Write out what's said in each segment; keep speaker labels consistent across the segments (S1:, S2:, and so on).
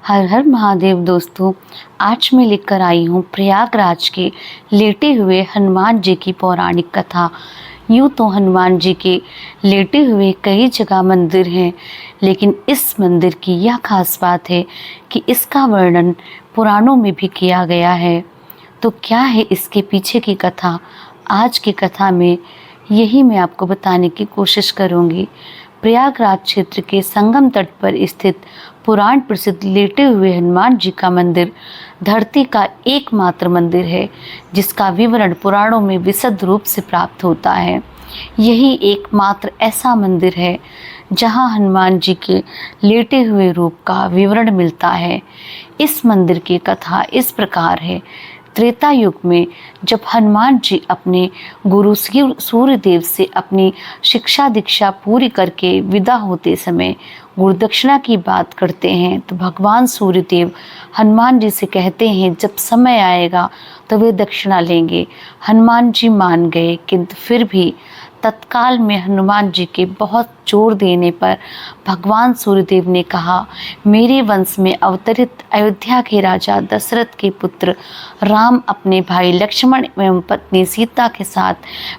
S1: हर हर महादेव दोस्तों। आज मैं लेकर आई हूँ प्रयागराज के लेटे हुए हनुमान जी की पौराणिक कथा। यूँ तो हनुमान जी के लेटे हुए कई जगह मंदिर हैं, लेकिन इस मंदिर की यह खास बात है कि इसका वर्णन पुराणों में भी किया गया है। तो क्या है इसके पीछे की कथा? आज की कथा में यही मैं आपको बताने की कोशिश करूँगी। प्रयागराज क्षेत्र के संगम तट पर स्थित पुराण प्रसिद्ध लेटे हुए हनुमान जी का मंदिर धरती का एकमात्र मंदिर है जिसका विवरण पुराणों में विशद रूप से प्राप्त होता है। यही एकमात्र ऐसा मंदिर है जहां हनुमान जी के लेटे हुए रूप का विवरण मिलता है। इस मंदिर की कथा इस प्रकार है। त्रेता युग में जब हनुमान जी अपने गुरु सूर्यदेव से अपनी शिक्षा दीक्षा पूरी करके विदा होते समय गुरुदक्षिणा की बात करते हैं, तो भगवान सूर्यदेव हनुमान जी से कहते हैं जब समय आएगा तो वे दक्षिणा लेंगे। हनुमान जी मान गए, किंतु फिर भी तत्काल में हनुमान जी के बहुत जोर देने पर भगवान सूर्यदेव ने कहा, मेरे वंश में अवतरित अयोध्या के राजा दशरथ के पुत्र राम अपने भाई लक्ष्मण एवं पत्नी सीता के साथ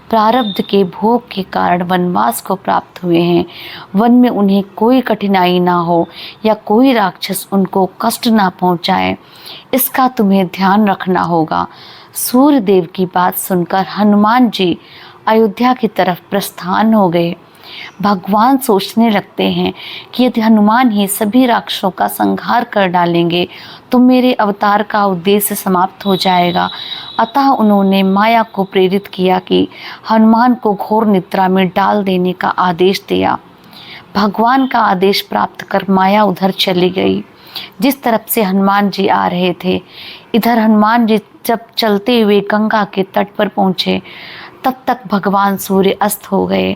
S1: प्रारब्ध के भोग के कारण वनवास को प्राप्त हुए हैं। वन में उन्हें कोई कठिनाई ना हो या कोई राक्षस उनको कष्ट ना पहुंचाए, इसका तुम्हें ध्यान रखना होगा। सूर्यदेव की बात सुनकर हनुमान जी अयोध्या की तरफ प्रस्थान हो गए। भगवान सोचने लगते हैं कि यदि हनुमान ही सभी राक्षसों का संहार कर डालेंगे तो मेरे अवतार का उद्देश्य समाप्त हो जाएगा। अतः उन्होंने माया को प्रेरित किया कि हनुमान को घोर निद्रा में डाल देने का आदेश दिया। भगवान का आदेश प्राप्त कर माया उधर चली गई जिस तरफ से हनुमान जी आ रहे थे। इधर हनुमान जी जब चलते हुए गंगा के तट पर पहुंचे तब तक भगवान सूर्य अस्त हो गए।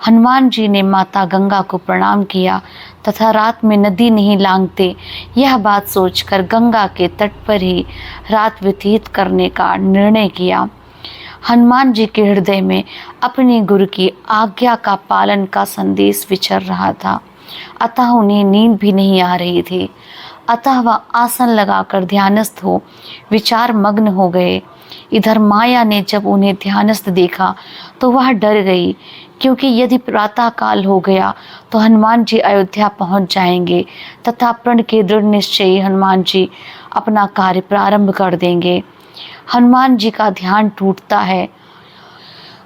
S1: हनुमान जी ने माता गंगा को प्रणाम किया तथा रात में नदी नहीं लांघते, यह बात सोचकर गंगा के तट पर ही रात व्यतीत करने का निर्णय किया। हनुमान जी के हृदय में अपने गुरु की आज्ञा का पालन का संदेश विचर रहा था, अतः उन्हें नींद भी नहीं आ रही थी। अतः वह आसन लगाकर ध्यानस्थ हो विचार मग्न हो गए। इधर माया ने जब उन्हें ध्यानस्थ देखा तो वह डर गई, क्योंकि यदि प्रातः काल हो गया तो हनुमान जी अयोध्या पहुंच जाएंगे तथा प्रण के दृढ़ निश्चयी हनुमान जी अपना कार्य प्रारंभ कर देंगे। हनुमान जी का ध्यान टूटता है।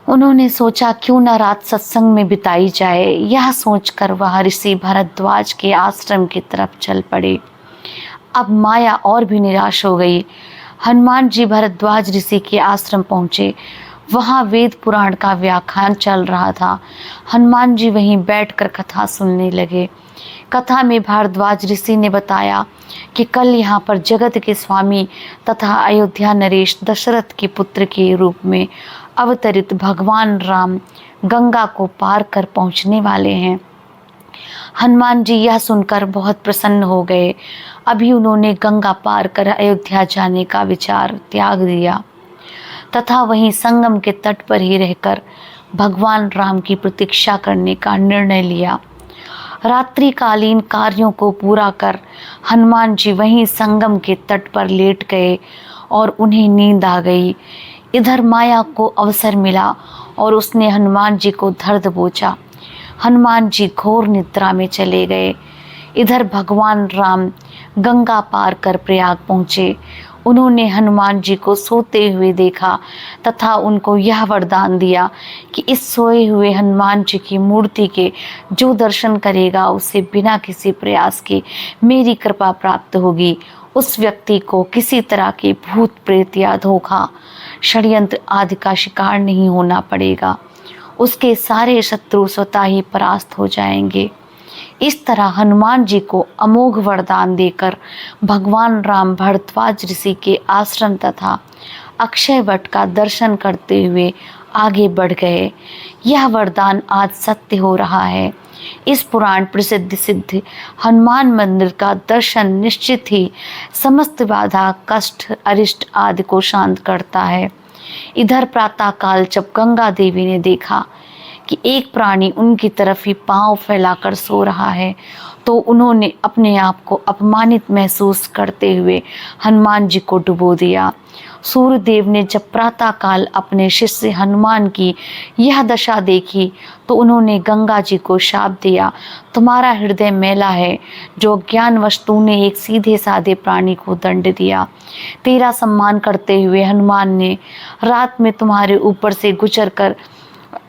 S1: उन्होंने सोचा क्यों न रात सत्संग में बिताई जाए। यह सोचकर वह ऋषि भरद्वाज के आश्रम की तरफ चल पड़े। अब माया और भी निराश हो गई। हनुमान जी भरद्वाज ऋषि के आश्रम पहुंचे। वहां वेद पुराण का व्याख्यान चल रहा था। हनुमान जी वहीं बैठकर कथा सुनने लगे। कथा में भारद्वाज ऋषि ने बताया कि कल यहाँ पर जगत के स्वामी तथा अयोध्या नरेश दशरथ के पुत्र के रूप में अवतरित भगवान राम गंगा को पार कर पहुँचने वाले हैं। हनुमान जी यह सुनकर बहुत प्रसन्न हो गए। अभी उन्होंने गंगा पार कर अयोध्या जाने का विचार त्याग दिया तथा वहीं संगम के तट पर ही रहकर भगवान राम की प्रतीक्षा करने का निर्णय लिया। रात्रिकालीन कार्यों को पूरा कर हनुमान जी वहीं संगम के तट पर लेट गए और उन्हें नींद आ गई। इधर माया को अवसर मिला और उसने हनुमान जी को धर दबोचा। हनुमान जी घोर निद्रा में चले गए। इधर भगवान राम गंगा पार कर प्रयाग पहुँचे। उन्होंने हनुमान जी को सोते हुए देखा तथा उनको यह वरदान दिया कि इस सोए हुए हनुमान जी की मूर्ति के जो दर्शन करेगा उसे बिना किसी प्रयास के मेरी कृपा प्राप्त होगी। उस व्यक्ति को किसी तरह के भूत प्रेत या धोखा षड्यंत्र आदि का शिकार नहीं होना पड़ेगा। उसके सारे शत्रु स्वतः ही परास्त हो जाएंगे। इस तरह हनुमान जी को अमोघ वरदान देकर भगवान राम भरद्वाज ऋषि के आश्रम तथा अक्षय वट का दर्शन करते हुए आगे बढ़ गए। यह वरदान आज सत्य हो रहा है। इस पुराण प्रसिद्ध सिद्ध हनुमान मंदिर का दर्शन निश्चित ही समस्त बाधा कष्ट अरिष्ट आदि को शांत करता है। इधर प्रातःकाल जब गंगा देवी ने देखा कि एक प्राणी उनकी तरफ ही पांव फैलाकर सो रहा है तो उन्होंने अपने आप को अपमानित महसूस करते हुए हनुमान जी को डुबो दिया। सूर्यदेव ने जब प्रातःकाल अपने शिष्य हनुमान की यह दशा देखी तो उन्होंने गंगा जी को शाप दिया, तुम्हारा हृदय मैला है, जो ज्ञानवश तूने एक सीधे साधे प्राणी को दंड दिया। तेरा सम्मान करते हुए हनुमान ने रात में तुम्हारे ऊपर से गुजर कर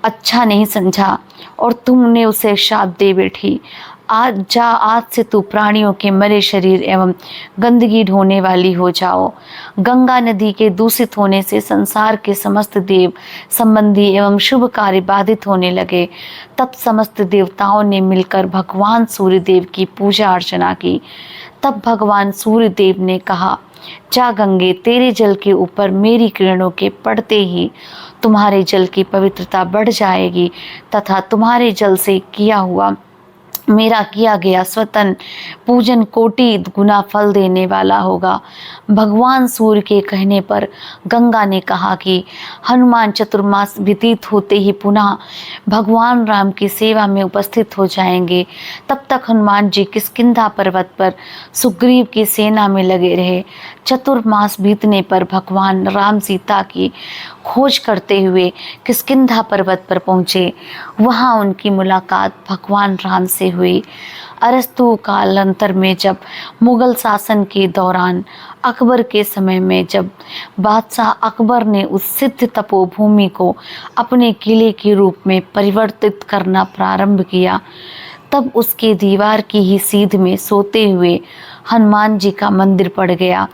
S1: अच्छा नहीं समझा और तुमने उसे शाप दे बैठी। आज से तू प्राणियों के मरे शरीर एवं गंदगी ढोने वाली हो जाओ। गंगा नदी के दूषित होने से संसार के समस्त देव संबंधी एवं शुभ कार्य बाधित होने लगे। तब समस्त देवताओं ने मिलकर भगवान सूर्यदेव की पूजा अर्चना की। तब भगवान सूर्यदेव ने कहा, जा गंगे, तेरे जल के ऊपर मेरी किरणों के पड़ते ही तुम्हारे जल की पवित्रता बढ़ जाएगी तथा तुम्हारे जल से मेरा किया गया स्वतन पूजन कोटि गुना फल देने वाला होगा। भगवान सूर्य के कहने पर गंगा ने कहा कि हनुमान चतुर्मास व्यतीत होते ही पुनः भगवान राम की सेवा में उपस्थित हो जाएंगे। तब तक हनुमान जी किष्किंधा पर्वत पर सुग्रीव की सेना में लगे रहे। चतुर्मास बीतने पर भगवान राम सीता की खोज करते हुए किष्किंधा पर्वत पर पहुँचे। वहाँ उनकी मुलाकात भगवान राम से हुई। अरस्तु कालांतर में जब मुगल शासन के दौरान अकबर के समय में जब बादशाह अकबर ने उस सिद्ध तपोभूमि को अपने किले के रूप में परिवर्तित करना प्रारंभ किया, तब उसके दीवार की ही सीध में सोते हुए हनुमान जी का मंदिर पड़ गया।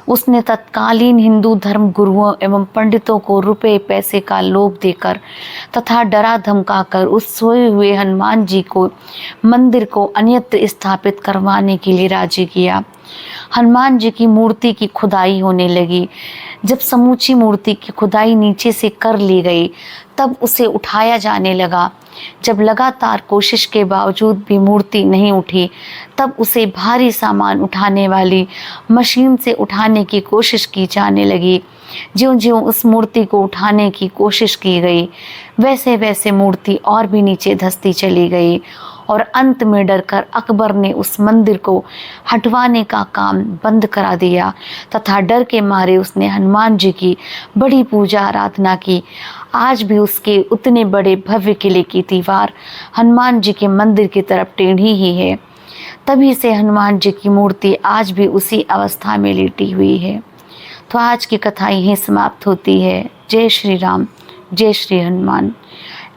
S1: उसने तत्कालीन हिंदू धर्म गुरुओं एवं पंडितों को रुपए पैसे का लोभ देकर तथा डरा धमकाकर उस सोए हुए हनुमान जी को मंदिर को अन्यत्र स्थापित करवाने के लिए राजी किया। हनुमान जी की मूर्ति की खुदाई होने लगी। जब समूची मूर्ति की खुदाई नीचे से कर ली गई तब उसे उठाया जाने लगा। जब लगातार कोशिश के बावजूद भी मूर्ति नहीं उठी तब उसे भारी सामान उठाने वाली मशीन से उठाने की कोशिश की जाने लगी। ज्यों-ज्यों उस मूर्ति को उठाने की कोशिश की गई वैसे वैसे मूर्ति और भी नीचे धंसती चली गई और अंत में डरकर अकबर ने उस मंदिर को हटवाने का काम बंद करा दिया तथा डर के मारे उसने हनुमान जी की बड़ी पूजा आराधना की। आज भी उसके उतने बड़े भव्य किले की दीवार हनुमान जी के मंदिर की तरफ टेढ़ी ही है। तभी से हनुमान जी की मूर्ति आज भी उसी अवस्था में लेटी हुई है। तो आज की कथा यहीं समाप्त होती है। जय श्री राम, जय श्री हनुमान।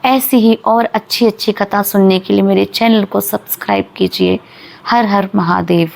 S1: ऐसी ही और अच्छी अच्छी कथा सुनने के लिए मेरे चैनल को सब्सक्राइब कीजिए। हर हर महादेव।